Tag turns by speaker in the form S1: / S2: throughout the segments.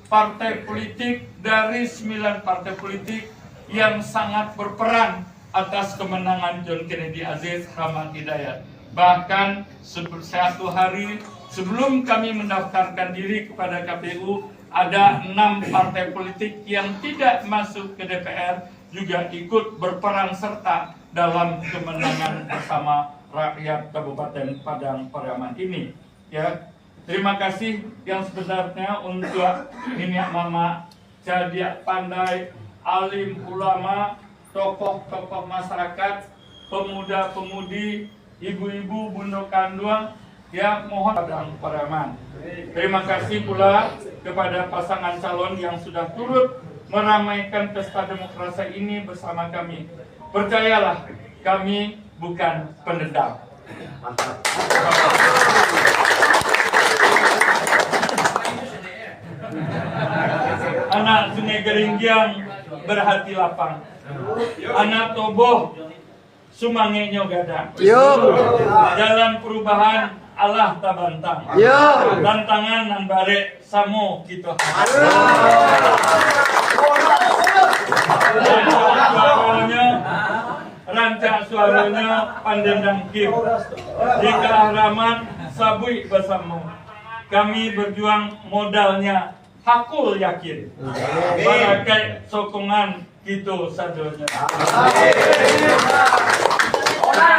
S1: partai politik dari 9 partai politik yang sangat berperan atas kemenangan John Kennedy Aziz Hamad Hidayat. Bahkan satu hari sebelum kami mendaftarkan diri kepada KPU, ada 6 partai politik yang tidak masuk ke DPR juga ikut berperan serta dalam kemenangan bersama rakyat Kabupaten Padang Pariaman ini. Ya, terima kasih yang sebenarnya untuk Niniak Mama, Cadia Pandai, alim ulama, tokoh-tokoh masyarakat, pemuda-pemudi, ibu-ibu, bunda kanduang, ya mohon Padang Pariaman. Terima kasih pula kepada pasangan calon yang sudah turut meramaikan pesta demokrasi ini bersama kami. Percayalah, kami bukan pendendam. Mantap. Anak Sungai Geringgiang berhati lapang. Anak Toboh Sumangenyo Gadang. Jalan perubahan Allah tabantang. Tantangan nan bare samo kita. Rancang suaranya pandendang kim. Di keahraman sabui bersama. Kami berjuang modalnya hakul yakin. Barakai sokongan gitu sadonya.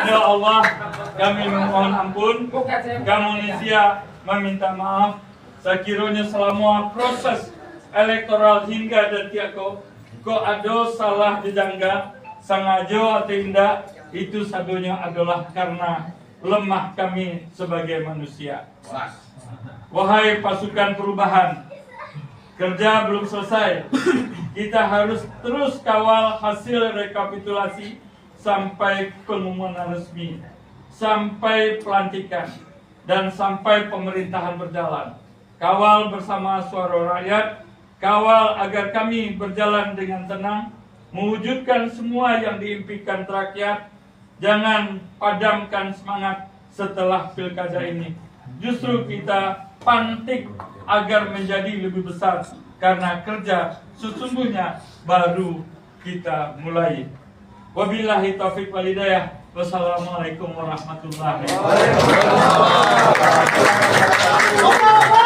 S1: Ya Allah, kami memohon ampun. Manusia meminta maaf. Sekiranya selama proses elektoral hingga detik kok ada salah dijangga, sengaja atau tidak, itu sadonya adalah karena lemah kami sebagai manusia. Wahai pasukan perubahan, kerja belum selesai. Kita harus terus kawal hasil rekapitulasi sampai pengumuman resmi, sampai pelantikan, dan sampai pemerintahan berjalan. Kawal bersama suara rakyat, kawal agar kami berjalan dengan tenang, mewujudkan semua yang diimpikan rakyat. Jangan padamkan semangat setelah pilkada ini. Justru kita pantik agar menjadi lebih besar, karena kerja sesungguhnya baru kita mulai. Wabillahi taufiq wal hidayah. Wassalamualaikum warahmatullahi wabarakatuh.